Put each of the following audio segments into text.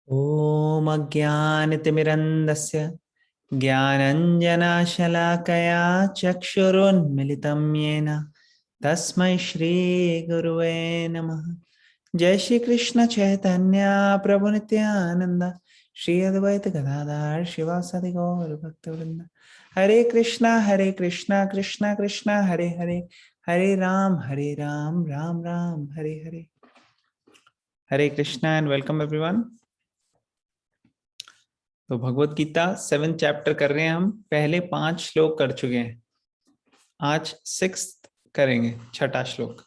ॐ अज्ञानतिमिरन्दस्य ज्ञानञ्जनशलाकया चक्षुरुन्मिलितं येन तस्मै श्रीगुरुवे नमः। जय श्री कृष्ण चैतन्य प्रभु नित्यानंद श्री अद्वैत गदाधर शिवासादि गौर भक्तवृंद। हरे कृष्णा कृष्णा कृष्णा हरे हरे, हरे राम राम राम हरे हरे। हरे कृष्णा एंड वेलकम एवरीवन। तो भगवत गीता 7th चैप्टर कर रहे हैं हम। पहले 5 श्लोक कर चुके हैं, आज 6th करेंगे, 6ठा श्लोक।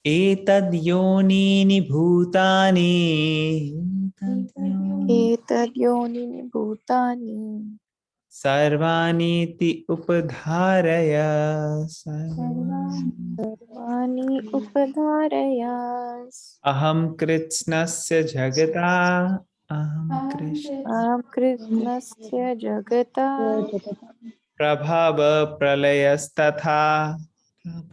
एतद् योनीनि भूतानि एतद्योनीनि भूतानि सर्वाणीति उपधारय सर्वाणि उपधारय अहं कृत्स्नस्य जगता अहं कृष्णस्य जगता प्रभव प्रलयस्तथा।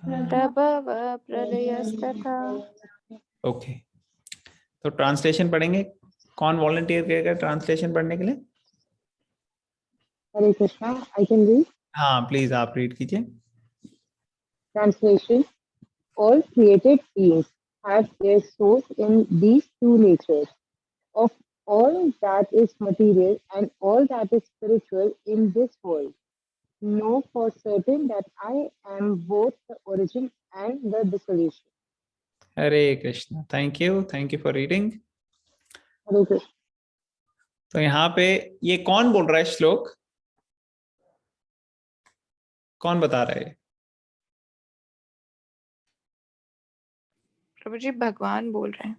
प्रभव प्रलयस्तथा। ओके, तो ट्रांसलेशन पढ़ेंगे। कौन वॉलंटियर करेगा ट्रांसलेशन पढ़ने के लिए? हरे कृष्णा, I can read. हाँ प्लीज आप रीड कीजिए। Translation: All created beings have their source in these two natures, of all that is material and all that is spiritual in this world. Know for certain that I am both the origin and the dissolution. Hare Krishna, thank you for reading. Hare Krishna. तो यहाँ पे ये कौन बोल रहा है श्लोक? कौन बता रहा है? प्रभु जी भगवान बोल रहे हैं।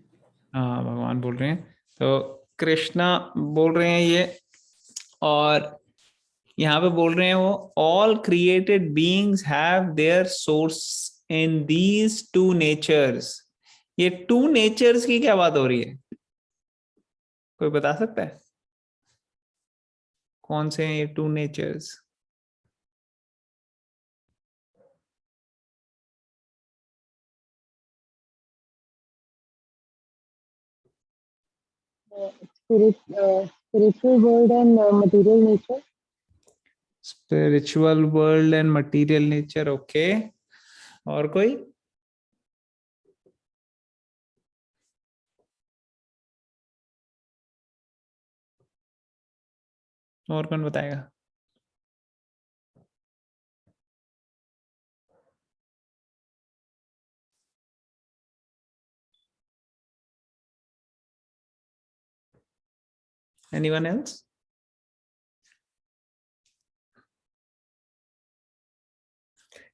हाँ भगवान बोल रहे हैं, तो कृष्णा बोल रहे हैं ये। और यहाँ पे बोल रहे हैं वो, all created beings have their source in these two natures. ये टू नेचर्स की क्या बात हो रही है? कोई बता सकता है कौन से हैं ये two natures? Spiritual world and material nature. Spiritual world and material nature, okay. और कोई? और कौन बताएगा? Anyone else?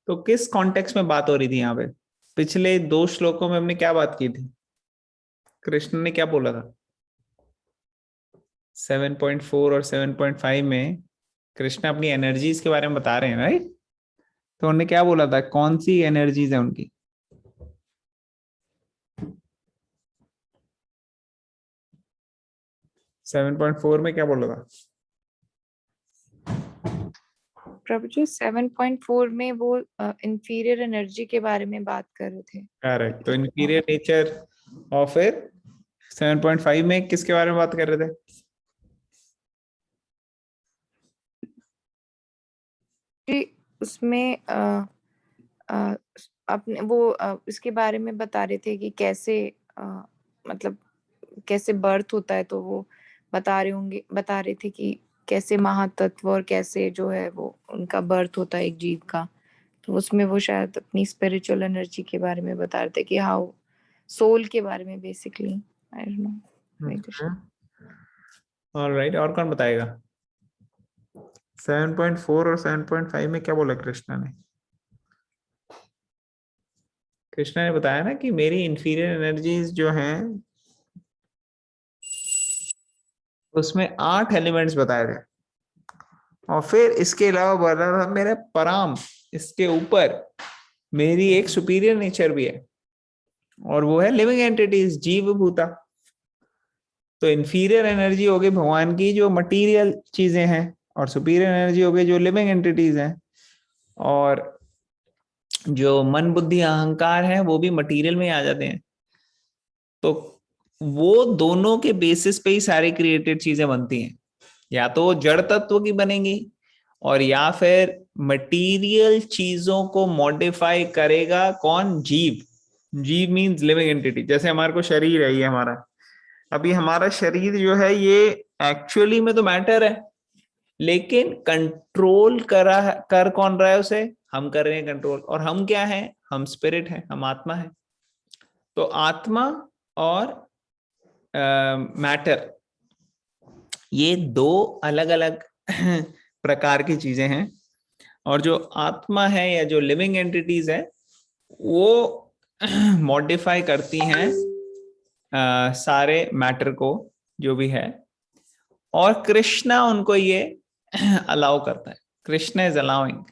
तो किस कॉन्टेक्स्ट में बात हो रही थी यहाँ पे? पिछले 2 श्लोकों में हमने क्या बात की थी? कृष्ण ने क्या बोला था? 7.4 और 7.5 में कृष्ण अपनी एनर्जीज के बारे में बता रहे हैं, राइट? तो उन्होंने क्या बोला था, कौन सी एनर्जीज है उनकी? सेवन 7.4 में क्या बोला था? प्रभु जी 7.4 में वो इंफीरियर एनर्जी के बारे में बात कर रहे थे। करेक्ट। तो इंफीरियर नेचर। और फिर 7.5 में किसके बारे में बात कर रहे थे? उसमें अपने वो इसके बारे में बता रहे थे कि कैसे मतलब कैसे बर्थ होता है। तो वो बता रहे थे कि कैसे महातत्व और कैसे जो है वो उनका बर्थ होता है एक जीव का। तो उसमें वो शायद अपनी स्पिरिचुअल एनर्जी के बारे में बता रहे थे कि हाउ सोल के बारे में basically. I don't know. Alright, और कौन बताएगा? 7.4 और 7.5 में क्या बोला कृष्णा ने? कृष्णा ने बताया ना कि मेरी इंफीरियर एनर्जीज जो हैं उसमें 8 एलिमेंट्स बताए थे। और फिर इसके अलावा बोला था मेरे पराम, इसके ऊपर मेरी एक सुपीरियर नेचर भी है, और वो है लिविंग एंटिटीज, जीव भूता। तो इंफीरियर एनर्जी हो गई भगवान की जो मटीरियल चीजें हैं, और सुपीरियर एनर्जी हो गई जो लिविंग एंटिटीज हैं। और जो मन बुद्धि अहंकार है वो भी मटीरियल में आ जाते हैं। तो वो दोनों के बेसिस पे ही सारी क्रिएटेड चीजें बनती हैं, या तो वो जड़ तत्व की बनेंगी और या फिर मटेरियल चीजों को मॉडिफाई करेगा कौन? जीव। जीव मीन्स लिविंग एंटिटी। जैसे हमारे को शरीर है, ये हमारा, अभी हमारा शरीर जो है ये एक्चुअली में तो मैटर है, लेकिन कंट्रोल कर कौन रहा है उसे? हम कर रहे हैं कंट्रोल। और हम क्या है? हम स्पिरिट है, हम आत्मा है। तो आत्मा और मैटर, ये दो अलग अलग प्रकार की चीजें हैं। और जो आत्मा है या जो लिविंग एंटिटीज है वो मॉडिफाई करती हैं सारे मैटर को, जो भी है। और कृष्णा उनको ये अलाउ करता है। Krishna is allowing,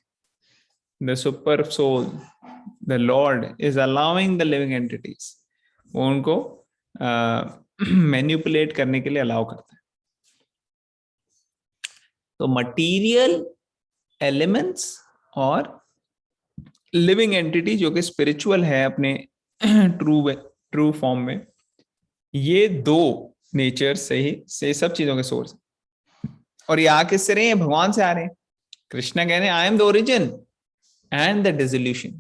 the super soul, the lord is allowing the living entities, वो उनको मैनिपुलेट करने के लिए अलाउ करता है। तो मटीरियल एलिमेंट्स और लिविंग एंटिटी जो कि स्पिरिचुअल है अपने ट्रू फॉर्म में, ये दो नेचर से सब चीजों के सोर्स है। और ये आ किससे रहे हैं? भगवान से आ रहे हैं। कृष्णा कह रहे हैं I am the origin and the dissolution.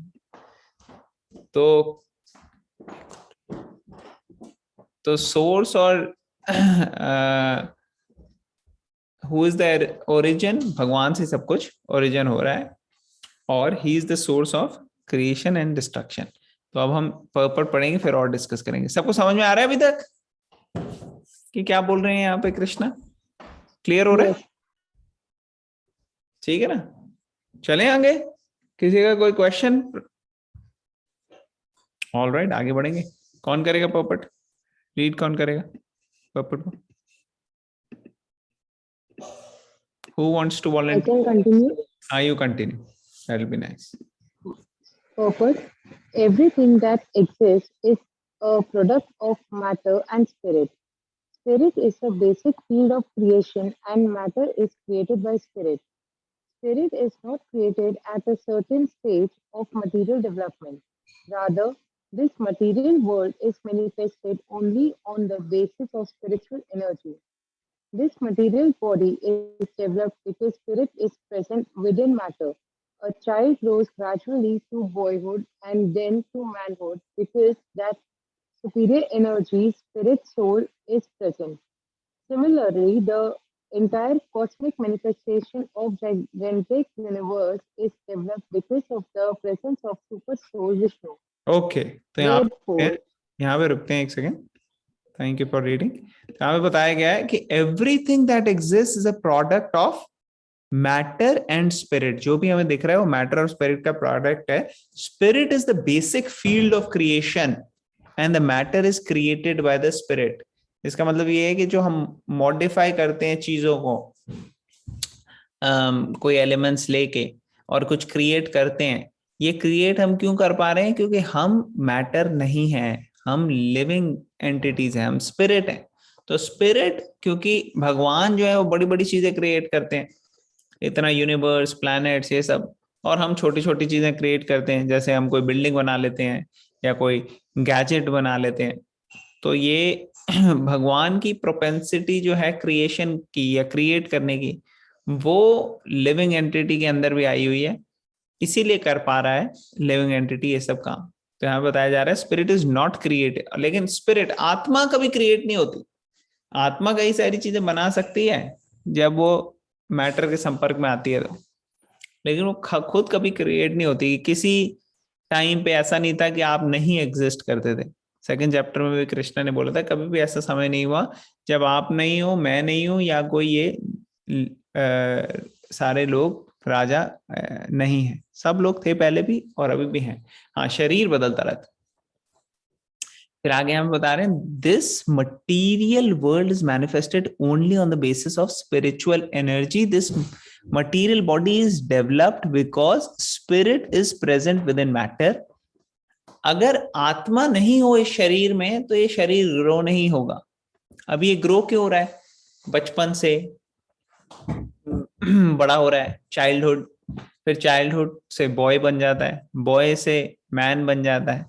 तो सोर्स और हु इज द ओरिजिन? भगवान से सब कुछ ओरिजिन हो रहा है, और ही is the source of creation and destruction. तो अब हम पर्पट पढ़ेंगे, फिर और डिस्कस करेंगे। सबको समझ में आ रहा है अभी तक कि क्या बोल रहे हैं यहाँ पे कृष्णा? क्लियर हो रहा है? Yes. ठीक है ना? चलें आगे। किसी का कोई क्वेश्चन? ऑल राइट, आगे बढ़ेंगे। कौन करेगा पर्पट? लीड कौन करेगा पर्पट को? Who wants to I volunteer? can continue. You continue. That will be nice. Purpose. Everything that exists is a product of matter and spirit. Spirit is the basic field of creation, and matter is created by spirit. Spirit is not created at a certain stage of material development. Rather, this material world is manifested only on the basis of spiritual energy. This material body is developed because spirit is present within matter. A child grows gradually to boyhood and then to manhood because that superior energy, spirit soul, is present. Similarly, the entire cosmic manifestation of the gigantic universe is developed because of the presence of super soul Vishnu. Okay, तो Therefore, यहाँ पे रुकते हैं एक second. Thank you for reading. यहाँ पे बताया गया है कि everything that exist is a product of matter and spirit. जो भी हमें दिख रहा है वो मैटर और स्पिरिट का प्रोडक्ट है। Spirit is the basic field of creation and the matter is created by the spirit. इसका मतलब ये है कि जो हम मॉडिफाई करते हैं चीजों को, कोई एलिमेंट्स लेके और कुछ क्रिएट करते हैं, ये क्रिएट हम क्यों कर पा रहे हैं? क्योंकि हम मैटर नहीं है, हम लिविंग एंटिटीज हैं, हम स्पिरिट हैं। तो स्पिरिट, क्योंकि भगवान जो है वो बड़ी बड़ी चीजें क्रिएट करते हैं, इतना यूनिवर्स, प्लैनेट्स, ये सब, और हम छोटी छोटी चीजें क्रिएट करते हैं। जैसे हम कोई बिल्डिंग बना लेते हैं या कोई गैजेट बना लेते हैं। तो ये भगवान की प्रोपेंसिटी जो है क्रिएशन की या क्रिएट करने की, वो लिविंग एंटिटी के अंदर भी आई हुई है, इसीलिए कर पा रहा है लिविंग एंटिटी ये सब काम। तो यहाँ बताया जा रहा है स्पिरिट इज नॉट क्रिएटेड। लेकिन स्पिरिट, आत्मा कभी क्रिएट नहीं होती। आत्मा कई सारी चीजें बना सकती है जब वो मैटर के संपर्क में आती है तो, लेकिन वो खुद कभी क्रिएट नहीं होती। किसी टाइम पे ऐसा नहीं था कि आप नहीं एग्जिस्ट करते थे। सेकंड चैप्टर में भी कृष्ण ने बोला था कभी भी ऐसा समय नहीं हुआ जब आप नहीं हो, मैं नहीं हूं, या कोई ये सारे लोग राजा नहीं है। सब लोग थे पहले भी और अभी भी हैं। हाँ, शरीर बदलता रहता। फिर आगे हम बता रहे हैं this material world is manifested only on the basis of spiritual energy. This material body is developed because spirit is present with in matter. अगर आत्मा नहीं हो इस शरीर में तो ये शरीर ग्रो नहीं होगा। अभी ये ग्रो क्यों हो रहा है? बचपन से बड़ा हो रहा है, चाइल्डहुड, फिर चाइल्डहुड से बॉय बन जाता है, बॉय से मैन बन जाता है,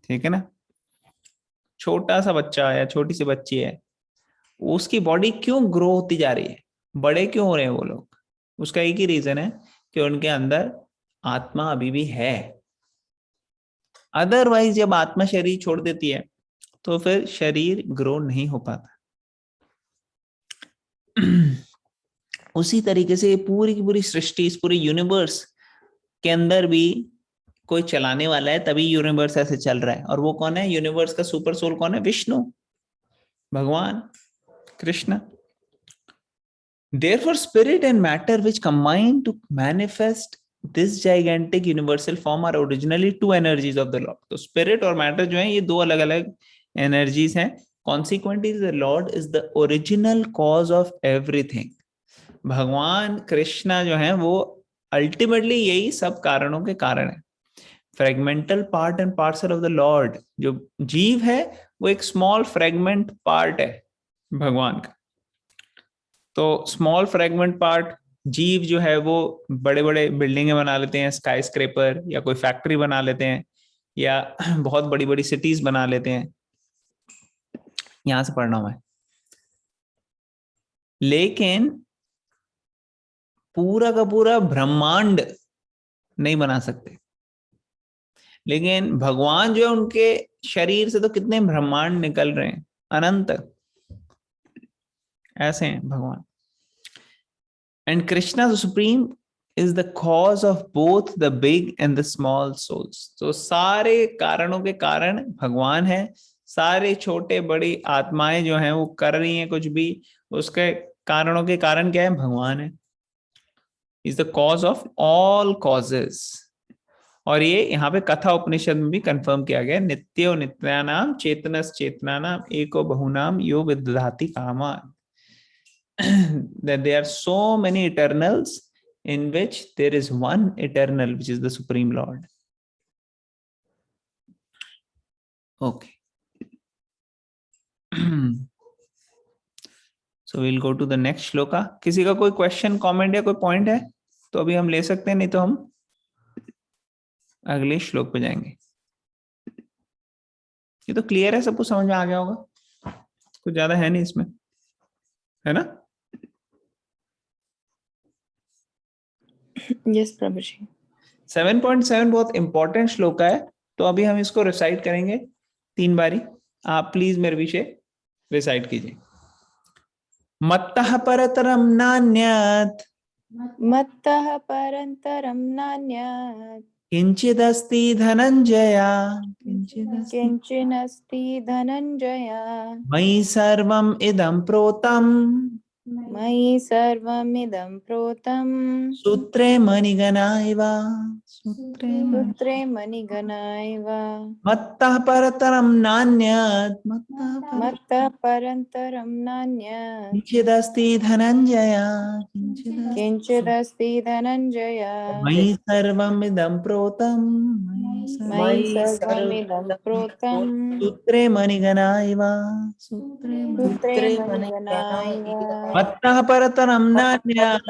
ठीक है ना? छोटा सा बच्चा या छोटी सी बच्ची है, उसकी बॉडी क्यों ग्रो होती जा रही है, बड़े क्यों हो रहे हैं वो लोग? उसका एक ही रीजन है कि उनके अंदर आत्मा अभी भी है। अदरवाइज जब आत्मा शरीर छोड़ देती है तो फिर शरीर ग्रो नहीं हो पाता। उसी तरीके से पूरी की पूरी सृष्टि, इस पूरे यूनिवर्स के अंदर भी कोई चलाने वाला है, तभी यूनिवर्स ऐसे चल रहा है। और वो कौन है? यूनिवर्स का सुपर सोल कौन है? विष्णु, भगवान Krishna. Therefore, spirit and matter which combine to manifest this gigantic universal form are originally two energies of the Lord. तो spirit और matter जो है ये दो अलग अलग energies हैं. Consequently, the Lord is the original cause of everything. भगवान कृष्णा जो है वो अल्टीमेटली यही सब कारणों के कारण है। Fragmental part and parcel of the Lord, जो जीव है वो एक स्मॉल फ्रेगमेंट पार्ट है भगवान का। तो स्मॉल फ्रेगमेंट पार्ट जीव जो है वो बड़े बड़े बिल्डिंगें बना लेते हैं, स्काई स्क्रेपर, या कोई फैक्ट्री बना लेते हैं, या बहुत बड़ी बड़ी सिटीज बना लेते हैं। यहां से पढ़ना हुआ है। लेकिन पूरा का पूरा ब्रह्मांड नहीं बना सकते। लेकिन भगवान जो है उनके शरीर से तो कितने ब्रह्मांड निकल रहे हैं, अनंत। ऐसे हैं भगवान। And Krishna the supreme is the cause of both the big and the small souls. तो सारे कारणों के कारण भगवान है। सारे छोटे बड़ी आत्माएं जो हैं वो कर रही हैं कुछ भी, उसके कारणों के कारण क्या है? भगवान है। Is the cause of all causes. और ये यहाँ पे कथा उपनिषद में भी कंफर्म किया गया, नित्यो नित्यानाम चेतनस चेतनानाम एको बहुनाम यो विदधाति कामान। That there are so many eternals in which there is one eternal, which is the Supreme Lord. Okay. So we'll go to the next shloka. किसी का कोई क्वेश्चन, कमेंट या कोई पॉइंट है तो अभी हम ले सकते हैं, नहीं तो हम अगले श्लोक पे जाएंगे। ये तो क्लियर है, सबको समझ में आ गया होगा, कुछ ज्यादा है नहीं इसमें, है ना? यस प्रभु जी। 7.7 बहुत इंपॉर्टेंट श्लोक है, तो अभी हम इसको रिसाइट करेंगे 3 बारी। आप प्लीज मेरे पीछे रिसाइट कीजिए। मत्तः परतरम नान्यत्, मत्तः परन्तरं नान्यत्, किंचिदस्ति धनंजया, किञ्चिदस्ति धनञ्जय, मयि सर्वम् इदं प्रोतम्, मयि सर्वमिदं प्रोतं, सूत्रे मणिगणा इव, सूत्रे मणिगणा इव। मत्तः परतरं नान्यत्, मत्तः परन्तरं नान्यत्, किंचिदस्ति धनंजय, किञ्चिदस्ति धनञ्जय, मयि सर्वमिदं प्रोतम्, मयि सर्वमिदं प्रोतं, सूत्रे मणिगणा इव, सूत्रे मणिगणा इव। मत्तः परतरं नान्यत्,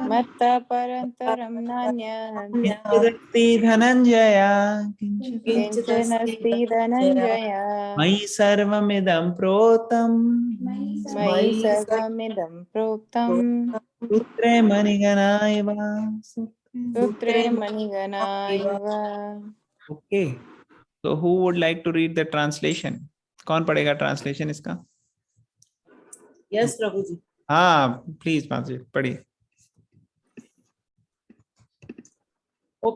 मत्तः परन्तरं नान्यत्, किंचिदस्ति धनंजय, किञ्चनस्ति धनञ्जय, मयि सर्वमिदं प्रोतम्, मयि सर्वमिदं प्रोक्तं, सूत्रे मणिगणा इव, सूत्रे मणिगणा इव। ओके, तो who would like to read the translation? कौन पढ़ेगा ट्रांसलेशन इसका? यस प्रभु जी। हाँ प्लीज माजी पढ़िए। O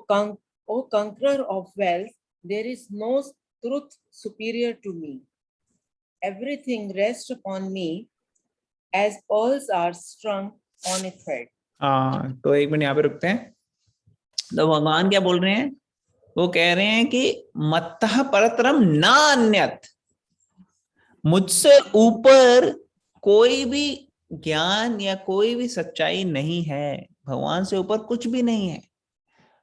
conqueror of wealth, there is no truth superior to me. Everything rests upon me as pearls are strung on a thread. हाँ, तो एक minute यहाँ पे रुकते हैं। तो भगवान क्या बोल रहे हैं? वो कह रहे हैं कि मत्तः परतरम नान्यत्, मुझसे ऊपर कोई भी ज्ञान या कोई भी सच्चाई नहीं है। भगवान से ऊपर कुछ भी नहीं है।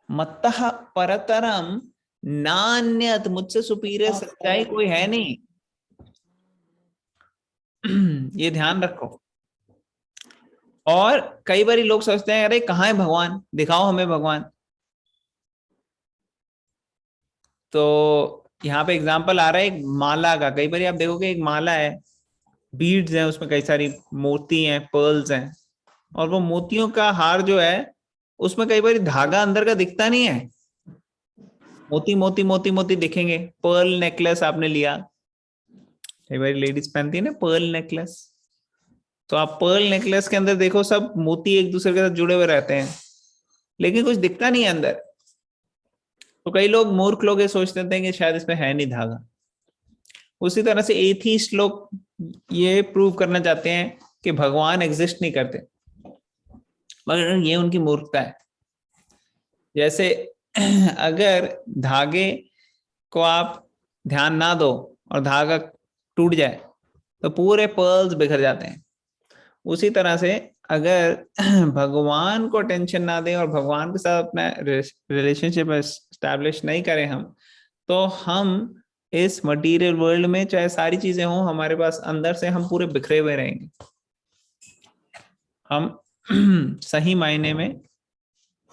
मत्तः परतरम नान्यत्, मुझसे सुपीरियर सच्चाई कोई है नहीं। ये ध्यान रखो। और कई बार लोग सोचते हैं अरे कहाँ है भगवान, दिखाओ हमें भगवान। तो यहाँ पे एग्जाम्पल आ रहा है एक माला का। कई बार आप देखोगे एक माला है, बीड्स हैं, उसमें कई सारी मोती हैं, पर्ल्स हैं, और वो मोतियों का हार जो है उसमें कई बार धागा अंदर का दिखता नहीं है, मोती मोती मोती मोती दिखेंगे। पर्ल नेकलेस आपने लिया, कई बार लेडीज पहनती है ना पर्ल नेकलेस, तो आप पर्ल नेकलेस के अंदर देखो सब मोती एक दूसरे के साथ जुड़े हुए रहते हैं, लेकिन कुछ दिखता नहीं है अंदर। तो कई लोग, मूर्ख लोग, ये सोचते हैं कि शायद इसमें है नहीं धागा। उसी तरह से एथीस्ट लोग ये प्रूव करना चाहते हैं कि भगवान एग्जिस्ट नहीं करते, मगर ये उनकी मूर्खता है। जैसे अगर धागे को आप ध्यान ना दो और धागा टूट जाए तो पूरे पर्ल्स बिखर जाते हैं। उसी तरह से अगर भगवान को टेंशन ना दें और भगवान के साथ अपना रिलेशनशिप एस्टैब्लिश नहीं करें हम, तो हम इस मटेरियल वर्ल्ड में चाहे सारी चीजें हों हमारे पास, अंदर से हम पूरे बिखरे हुए रहेंगे। हम सही मायने में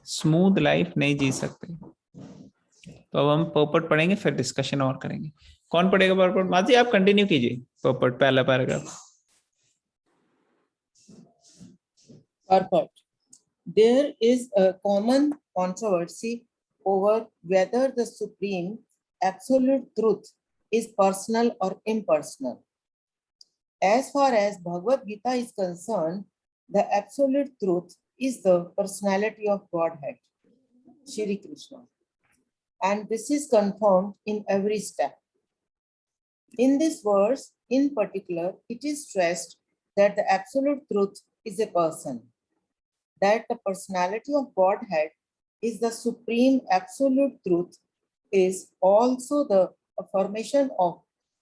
स्मूथ लाइफ नहीं जी सकते। तो अब हम पर्पट पढ़ेंगे, फिर डिस्कशन और करेंगे। कौन पढ़ेगा पर्पट? माजी आप कंटिन्यू कीजिए पर्पट, पहला paragraph. Purport. There is a common controversy over whether the supreme absolute truth is personal or impersonal. As far as Bhagavad Gita is concerned, the absolute truth is the personality of Godhead, Shri Krishna. And this is confirmed in every step. In this verse, in particular, it is stressed that the absolute truth is a person, that the personality of Godhead is the supreme absolute truth, is also the affirmation of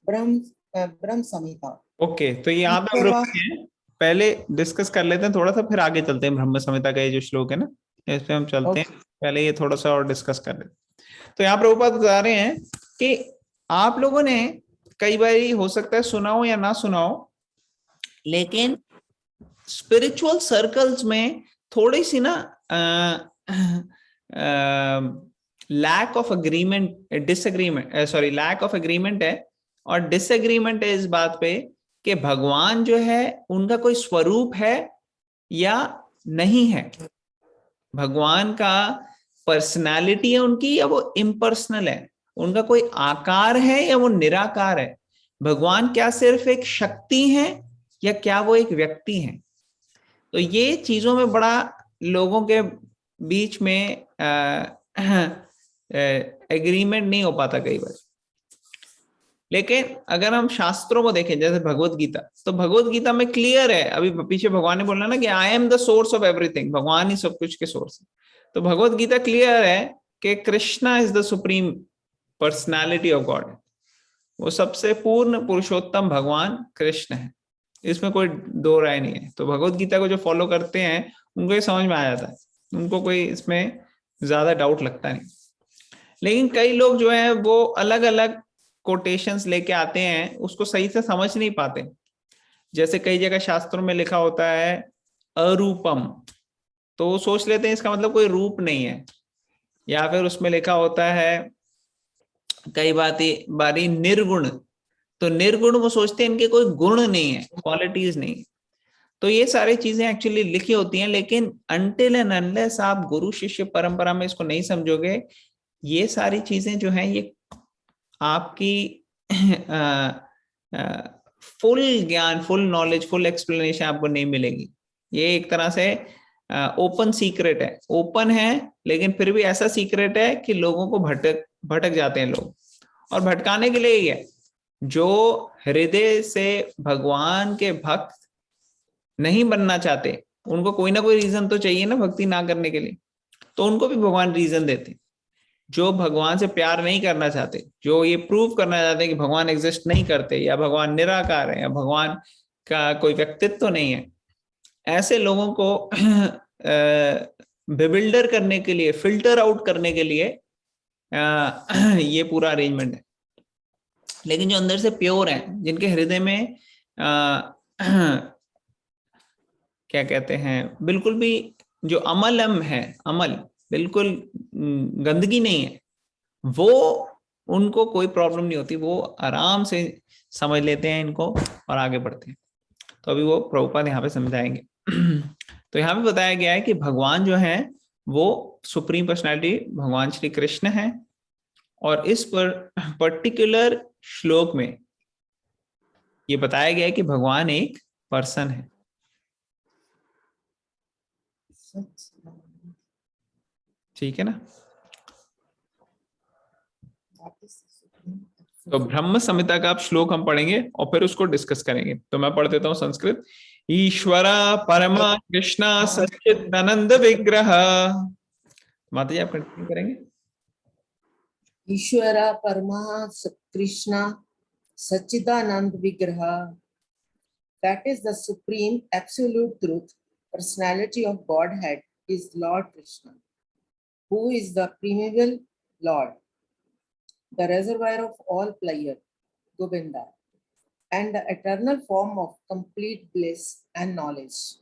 Brahm Samhita. Okay, तो यहाँ पे हम रुकते हैं, पहले discuss कर लेते हैं थोड़ा सा, फिर आगे चलते हैं। ब्रह्म संहिता का ये जो श्लोक है ना, इस पे हम चलते हैं, पहले ये थोड़ा सा और डिस्कस कर लेते हैं। तो यहाँ प्रभुपाद बता रहे हैं कि आप लोगों ने कई बार हो सकता है सुना हो या ना सुना हो, लेकिन स्पिरिचुअल सर्कल्स में थोड़ी सी ना lack of agreement, disagreement, sorry lack of agreement है और डिसएग्रीमेंट है इस बात पे कि भगवान जो है उनका कोई स्वरूप है या नहीं है, भगवान का पर्सनालिटी है उनकी या वो इम्पर्सनल है, उनका कोई आकार है या वो निराकार है, भगवान क्या सिर्फ एक शक्ति है या क्या वो एक व्यक्ति है। तो ये चीजों में बड़ा लोगों के बीच में एग्रीमेंट नहीं हो पाता कई बार। लेकिन अगर हम शास्त्रों को देखें, जैसे भगवत गीता, तो भगवत गीता में क्लियर है, अभी पीछे भगवान ने बोला ना कि I am the source of everything, भगवान ही सब कुछ के सोर्स है। तो भगवत गीता क्लियर है कि Krishna is the supreme personality of God, वो सबसे पूर्ण पुरुषोत्तम भगवान कृष्ण है, इसमें कोई दो राय नहीं है। तो भगवत गीता को जो फॉलो करते हैं उनको ये समझ में आ जाता है, उनको कोई इसमें ज्यादा डाउट लगता नहीं। लेकिन कई लोग जो है वो अलग अलग कोटेशंस लेके आते हैं, उसको सही से समझ नहीं पाते। जैसे कई जगह शास्त्रों में लिखा होता है अरूपम, तो वो सोच लेते हैं इसका मतलब कोई रूप नहीं है, या फिर उसमें लिखा होता है कई बारी निर्गुण, तो निर्गुण वो सोचते हैं इनके कोई गुण नहीं है, क्वालिटीज नहीं है। तो ये सारी चीजें एक्चुअली लिखी होती हैं, लेकिन अनटिल एंड अनलेस आप गुरु शिष्य परंपरा में इसको नहीं समझोगे, ये सारी चीजें जो हैं ये आपकी फुल ज्ञान, फुल नॉलेज, फुल एक्सप्लेनेशन आपको नहीं मिलेगी। ये एक तरह से ओपन सीक्रेट है, ओपन है लेकिन फिर भी ऐसा सीक्रेट है कि लोगों को भटक जाते हैं लोग। और भटकाने के लिए ही है, जो हृदय से भगवान के भक्त नहीं बनना चाहते, उनको कोई ना कोई रीजन तो चाहिए ना भक्ति ना करने के लिए, तो उनको भी भगवान रीजन देते। जो भगवान से प्यार नहीं करना चाहते, जो ये प्रूव करना चाहते हैं कि भगवान एग्जिस्ट नहीं करते या भगवान निराकार है या भगवान का कोई व्यक्तित्व तो नहीं है, ऐसे लोगों को बिल्डर करने के लिए, फिल्टर आउट करने के लिए ये पूरा अरेंजमेंट है। लेकिन जो अंदर से प्योर हैं, जिनके हृदय में क्या कहते हैं, बिल्कुल भी जो अमलम है, अमल बिल्कुल गंदगी नहीं है, वो उनको कोई प्रॉब्लम नहीं होती, वो आराम से समझ लेते हैं इनको और आगे बढ़ते हैं। तो अभी वो प्रभुपाद यहाँ पे समझाएंगे। तो यहाँ पे बताया गया है कि भगवान जो है वो सुप्रीम पर्सनैलिटी भगवान श्री कृष्ण है, और इस पर्टिकुलर श्लोक में ये बताया गया है कि भगवान एक पर्सन है। ठीक है ना? तो ब्रह्म संहिता का आप श्लोक हम पढ़ेंगे और फिर उसको डिस्कस करेंगे। तो मैं पढ़ देता हूँ संस्कृत। ईश्वरा परमा कृष्णा सच्चिदानंद विग्रह। माता जी आप कंटिन्यू करेंगे। Ishvara Paramaha Krishna Sachidanand Vigraha. That is the supreme absolute truth, personality of Godhead is Lord Krishna, who is the primeval Lord, the reservoir of all pleasure, Govinda, and the eternal form of complete bliss and knowledge.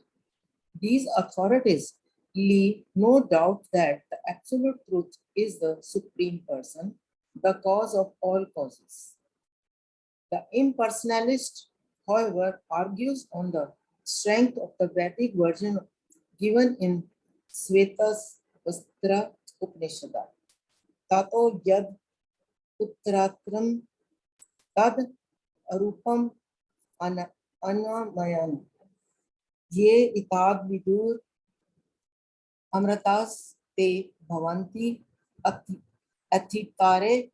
These authorities leave no doubt that the absolute truth is the supreme person, the cause of all causes. The impersonalist, however, argues on the strength of the Vedic version given in Svetasvastra Upanishad. Tato yad uttratram tad arupam anamayan. Ye itad vidur amratas te bhavanti athitare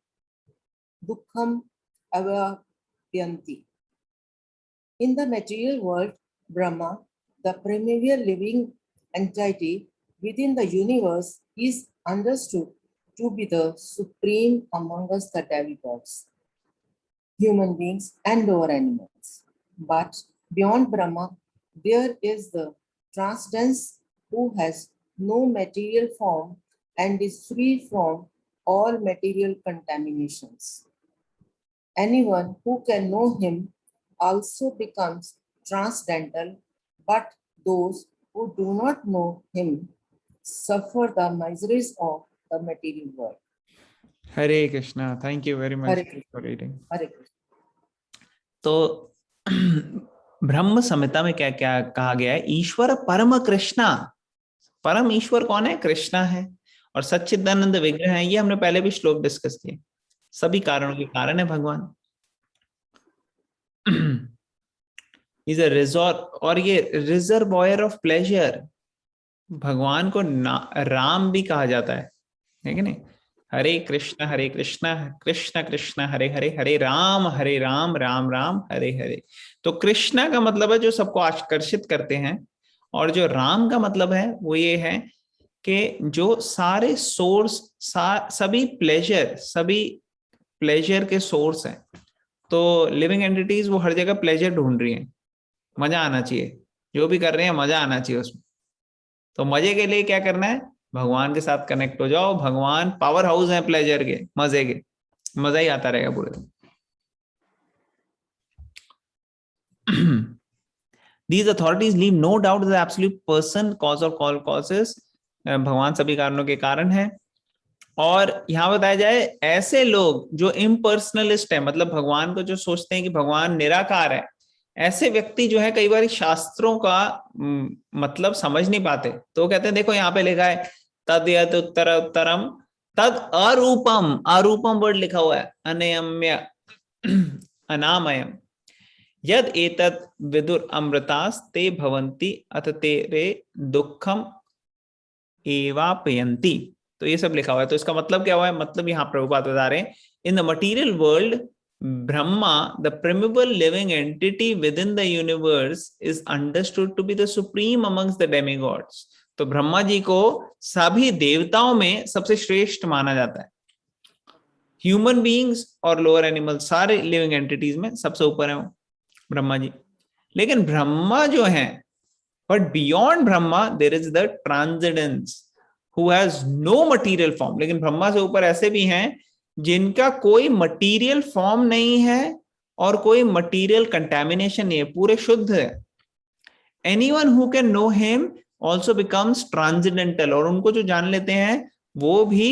dukkham avapyanti. In the material world, Brahma, the primeval living entity within the universe, is understood to be the supreme amongst the demigods, human beings, and lower animals. But beyond Brahma, there is the transcendence who has no material form and is free from all material contaminations. Anyone who can know him also becomes transcendental, but those who do not know him suffer the miseries of the material world. Hare Krishna. Thank you very much Hare Krishna. For reading. Hare Krishna. तो ब्रह्म संहिता में क्या क्या कहा गया है? ईश्वर परम कृष्णा। परम ईश्वर कौन है? कृष्णा है। और सच्चिदानंद विग्रह है, ये हमने पहले भी श्लोक डिस्कस किए। सभी कारणों के कारण है भगवान। इज अ रिजॉर्ट, और ये रिजर्वॉयर ऑफ प्लेजर। भगवान को राम भी कहा जाता है कि नहीं? हरे कृष्ण कृष्ण कृष्ण हरे हरे, हरे राम राम राम हरे हरे। तो कृष्णा का मतलब है जो सबको आकर्षित करते हैं, और जो राम का मतलब है वो ये है कि जो सारे सोर्स, सभी प्लेजर के सोर्स हैं। तो लिविंग एंटिटीज वो हर जगह प्लेजर ढूंढ रही हैं, मजा आना चाहिए, जो भी कर रहे हैं मजा आना चाहिए उसमें। तो मजे के लिए क्या करना है? भगवान के साथ कनेक्ट हो जाओ। भगवान पावर हाउस है प्लेजर के, मजे के, मजा ही आता रहेगा पूरे दिन। These authorities leave no doubt that the absolute person, cause of all causes, भगवान सभी कारणों के कारण है। और यहाँ बताया जाए ऐसे लोग जो इम्पर्सनलिस्ट है, मतलब भगवान को जो सोचते हैं कि भगवान निराकार है, ऐसे व्यक्ति जो है कई बार शास्त्रों का मतलब समझ नहीं पाते। तो कहते हैं देखो यहाँ पे लिखा है तद यत उत्तर उत्तरम तद अरूपम, अरूपम वर्ड लिखा हुआ है, अनयम्य अनामयम, यद एतत् विदुर अमृतास ते भवन्ति अथ तेरे दुखम एवापयन्ति। तो ये सब लिखा हुआ है। तो इसका मतलब क्या हुआ है? मतलब यहाँ प्रभुपाद बता रहे हैं, in the material world Brahma, the primeval living entity within the universe, is understood to be the supreme amongst the demigods. तो ब्रह्मा जी को सभी देवताओं में सबसे श्रेष्ठ माना जाता है। ह्यूमन बीइंग्स और लोअर एनिमल, सारे लिविंग एंटिटीज में सबसे ऊपर है वो ब्रह्मा जी। लेकिन ब्रह्मा जो है, but beyond Brahma there is the transcendence who has no material form. लेकिन ब्रह्मा से ऊपर ऐसे भी हैं जिनका कोई मटीरियल फॉर्म नहीं है और कोई मटीरियल कंटेमिनेशन नहीं है, पूरे शुद्ध है। Anyone who can know him also becomes transcendental, और उनको जो जान लेते हैं वो भी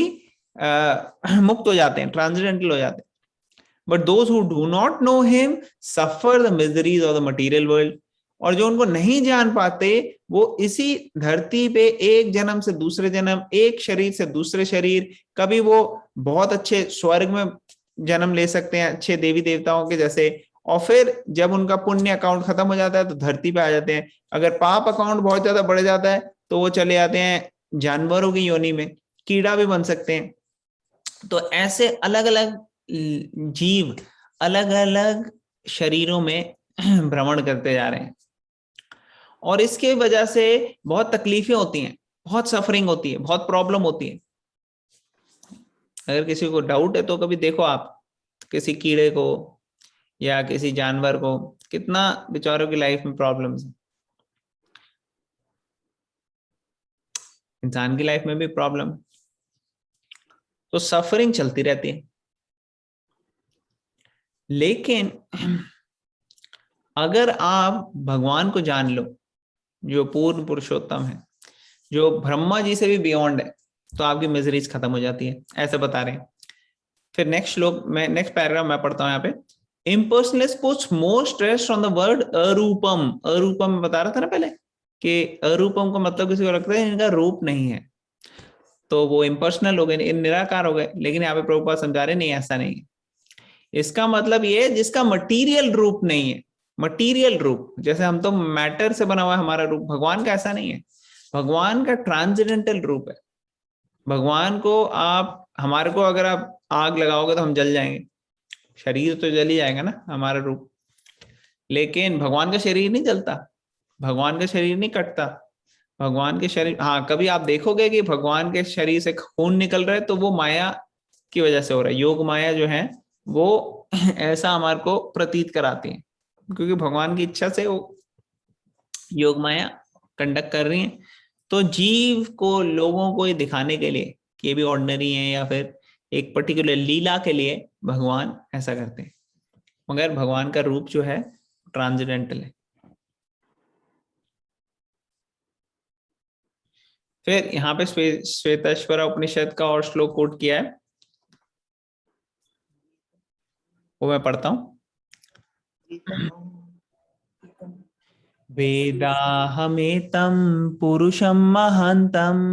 मुक्त हो जाते हैं, ट्रांसेंडेंटल हो जाते हैं। But those who do not know him suffer the miseries of the material world. और जो उनको नहीं जान पाते वो इसी धरती पे एक जन्म से दूसरे जन्म, एक शरीर से दूसरे शरीर, कभी वो बहुत अच्छे स्वर्ग में जन्म ले सकते हैं अच्छे देवी देवताओं के जैसे, और फिर जब उनका पुण्य अकाउंट खत्म हो जाता है तो धरती पे आ जाते हैं। अगर पाप अकाउंट बहुत ज्यादा बढ़ जाता है तो वो चले जाते हैं जानवरों की योनि में, कीड़ा भी बन सकते हैं। तो ऐसे अलग अलग जीव अलग अलग शरीरों में भ्रमण करते जा रहे हैं, और इसके वजह से बहुत तकलीफें होती हैं, बहुत सफरिंग होती है, बहुत प्रॉब्लम होती है। अगर किसी को डाउट है तो कभी देखो आप किसी कीड़े को या किसी जानवर को, कितना बेचारों की लाइफ में प्रॉब्लम्स है। इंसान की लाइफ में भी प्रॉब्लम, तो सफरिंग चलती रहती है। लेकिन अगर आप भगवान को जान लो जो पूर्ण पुरुषोत्तम है, जो ब्रह्मा जी से भी बियॉन्ड है, तो आपकी मिजरीज खत्म हो जाती है, ऐसा बता रहे हैं। फिर नेक्स्ट श्लोक में, नेक्स्ट पैराग्राफ मैं पढ़ता हूं यहाँ पे। Impersonalists puts more stress on the word अरूपम। अरूपम में बता रहा था ना पहले कि अरूपम का मतलब किसी को लगता है इनका रूप नहीं है, तो वो इम्पर्सनल हो गए, निराकार हो गए। लेकिन यहाँ पे प्रभुपाद समझा रहे नहीं, ऐसा नहीं है। इसका मतलब ये है जिसका मटीरियल रूप नहीं है। मटीरियल रूप जैसे हम तो मैटर से बना हुआ है हमारा रूप, भगवान का ऐसा नहीं है। भगवान का ट्रांसेंडेंटल रूप है। भगवान को आप, हमारे को अगर आप आग लगाओगे तो हम जल जाएंगे, शरीर तो जल ही जाएगा ना हमारा रूप। लेकिन भगवान का शरीर नहीं जलता, भगवान का शरीर नहीं कटता। भगवान के शरीर, हाँ कभी आप देखोगे कि भगवान के शरीर से खून निकल रहा है तो वो माया की वजह से हो रहा है। योग माया जो है वो ऐसा हमारे को प्रतीत कराती है, क्योंकि भगवान की इच्छा से वो योग माया कंडक्ट कर रही है। तो जीव को, लोगों को ये दिखाने के लिए कि ये भी ऑर्डिनरी है, या फिर एक पर्टिकुलर लीला के लिए भगवान ऐसा करते हैं। मगर भगवान का रूप जो है ट्रांसेंडेंटल है। फिर यहाँ पे श्वेताश्वर उपनिषद का और श्लोक कोट किया है, वो मैं पढ़ता हूं। वेदाहमेतं पुरुषं महन्तम्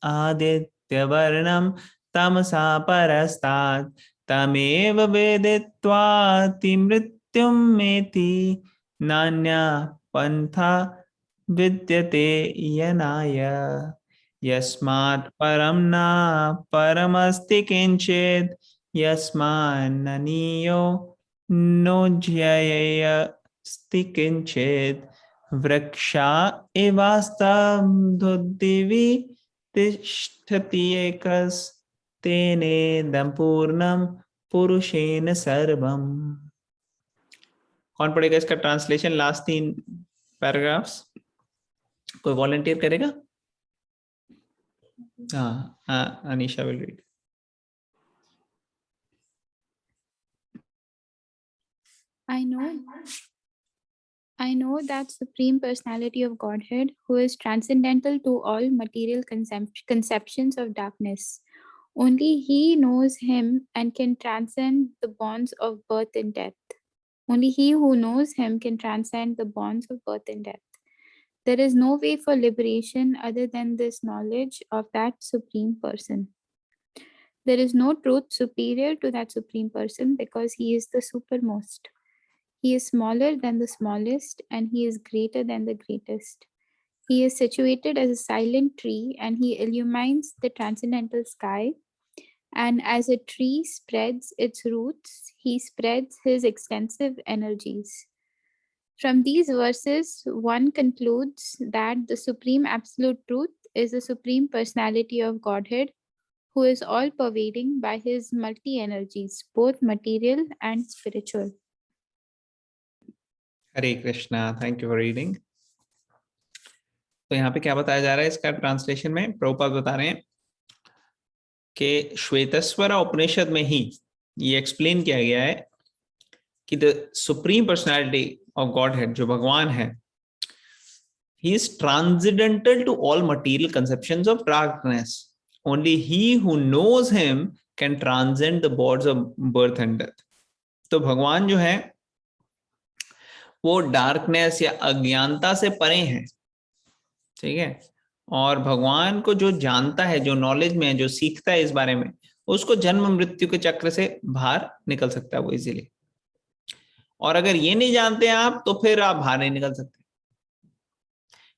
आदित्यवर्णं तमसा परस्तात् तमेव वेदित्वाति मृत्युमेति नान्या पंथा विद्यते यनाय यस्मात् परं न परमस्ति किंचित् यस्मान्ननीयो नोज्ययस्ति किंचित् वृक्षा एवास्तब्धोद्दिवि तिष्ठति एकस्तेनेदं पूर्णं पुरुषेण सर्वम्। कौन पढ़ेगा इसका ट्रांसलेशन, लास्ट 3 पैराग्राफ्स? कोई वॉलंटियर करेगा? हाँ, Anisha will read. I know that Supreme Personality of Godhead, who is transcendental to all material conceptions of darkness. Only He knows Him and can transcend the bonds of birth and death. Only he who knows Him can transcend the bonds of birth and death. There is no way for liberation other than this knowledge of that Supreme Person. There is no truth superior to that Supreme Person because He is the supermost. He is smaller than the smallest and He is greater than the greatest. He is situated as a silent tree and He illumines the transcendental sky. And as a tree spreads its roots, He spreads His extensive energies. From these verses, one concludes that the Supreme Absolute Truth is the Supreme Personality of Godhead, who is all-pervading by His multi-energies, both material and spiritual. Hare Krishna, thank you for reading. तो यहाँ पे क्या बताया जा रहा है इसका translation में? प्रभुपाद बता रहे हैं कि श्वेतस्वर उपनिषद में ही ये एक्सप्लेन किया गया है कि the supreme personality of godhead, जो भगवान है, he is transcendental to all material conceptions of darkness. Only he who knows him can transcend the borders of birth and death. तो भगवान जो है वो डार्कनेस या अज्ञानता से परे हैं, ठीक है। और भगवान को जो जानता है, जो नॉलेज में है, जो सीखता है इस बारे में, उसको जन्म मृत्यु के चक्र से बाहर निकल सकता है वो इजीली। और अगर ये नहीं जानते आप तो फिर आप बाहर नहीं निकल सकते।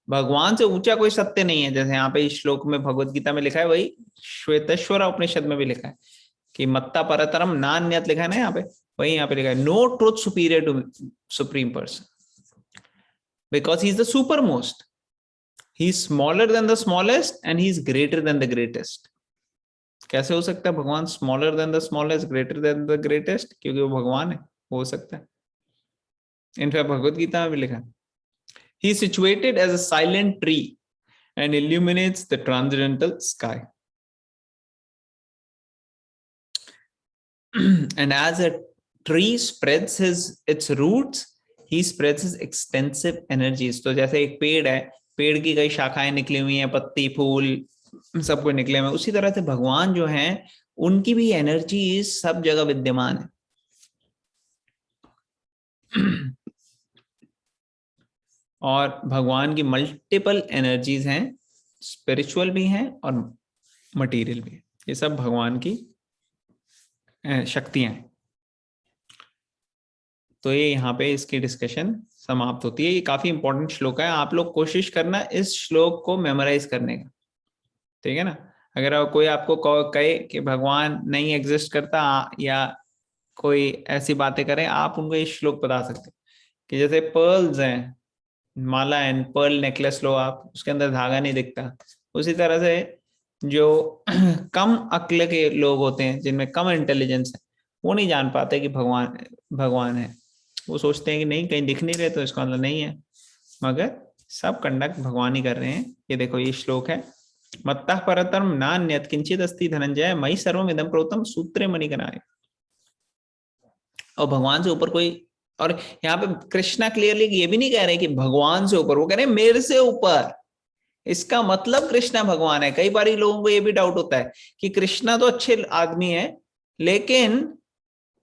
भगवान से ऊंचा कोई सत्य नहीं है। जैसे यहाँ पे इस श्लोक में भगवत गीता में लिखा है, वही श्वेतेश्वर उपनिषद में भी लिखा है कि मत्ता परतरम नान्यत, लिखा है ना यहाँ पे, वही यहाँ पे लिखा है no truth superior to supreme person, because he is the super most, he is smaller than the smallest and he is greater than the greatest. कैसे हो सकता है भगवान smaller than the smallest, greater than the greatest? क्योंकि वो भगवान है, हो सकता है। इनफैक्ट भगवत गीता में भी लिखा है he is situated as a silent tree and illuminates the transcendental sky. And as a tree spreads its roots, he spreads his extensive energies. तो जैसे एक पेड़ है, पेड़ की कई शाखाएं निकली हुई हैं, पत्ती फूल सब कुछ निकले हुए, उसी तरह से भगवान जो हैं उनकी भी एनर्जी सब जगह विद्यमान है। और भगवान की मल्टीपल एनर्जीज हैं, स्पिरिचुअल भी हैं और मटेरियल भी है। ये सब भगवान की शक्तियां हैं। तो ये यहाँ पे इसकी डिस्कशन समाप्त होती है। ये काफी इंपॉर्टेंट श्लोक है, आप लोग कोशिश करना इस श्लोक को मेमोराइज करने का, ठीक है ना। अगर कोई आपको कहे कि भगवान नहीं एग्जिस्ट करता या कोई ऐसी बातें करें, आप उनको ये श्लोक बता सकते हैं कि जैसे पर्ल्स हैं, माला एंड पर्ल नेकलेस लो आप, उसके अंदर धागा नहीं दिखता, उसी तरह से जो कम अक्ल के लोग होते हैं, जिनमें कम इंटेलिजेंस है, वो नहीं जान पाते कि भगवान है। वो सोचते हैं कि नहीं, कहीं दिख नहीं रहे तो इसका मतलब नहीं है, मगर सब कंडक्ट भगवान ही कर रहे हैं। ये देखो ये श्लोक है, मत्तः परतरम नान्यत् किंचित् अस्ति धनंजय मयि सर्वम् इदं प्रोक्तम सूत्रे मणिगणाय। और भगवान से ऊपर कोई, और यहाँ पे कृष्णा क्लियरली ये भी नहीं कह रहे कि भगवान से ऊपर, वो कह रहे हैं मेरे से ऊपर। इसका मतलब कृष्णा भगवान है। कई बार लोगों को ये भी डाउट होता है कि कृष्णा तो अच्छे आदमी है लेकिन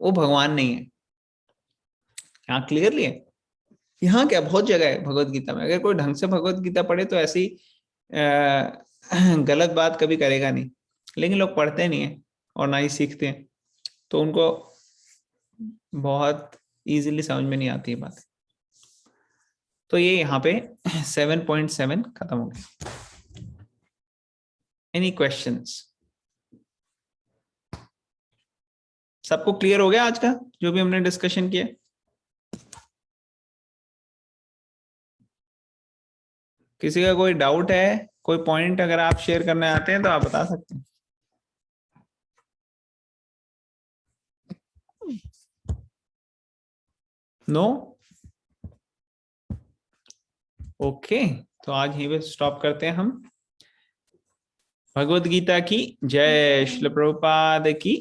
वो भगवान नहीं है। यहाँ क्लियरली है, यहाँ क्या बहुत जगह है भगवत गीता में। अगर कोई ढंग से भगवत गीता पढ़े तो ऐसी गलत बात कभी करेगा नहीं, लेकिन लोग पढ़ते नहीं है और ना ही सीखते हैं, तो उनको बहुत इजीली समझ में नहीं आती है बात। तो ये यहाँ पे 7.7 खत्म हो गया। Any questions? सबको क्लियर हो गया आज का जो भी हमने डिस्कशन किया? किसी का कोई डाउट है, कोई पॉइंट अगर आप शेयर करने आते हैं तो आप बता सकते हैं। नो? ओके, तो आज यहीं पे स्टॉप करते हैं हम। भगवत गीता की जय, श्रील प्रभुपाद की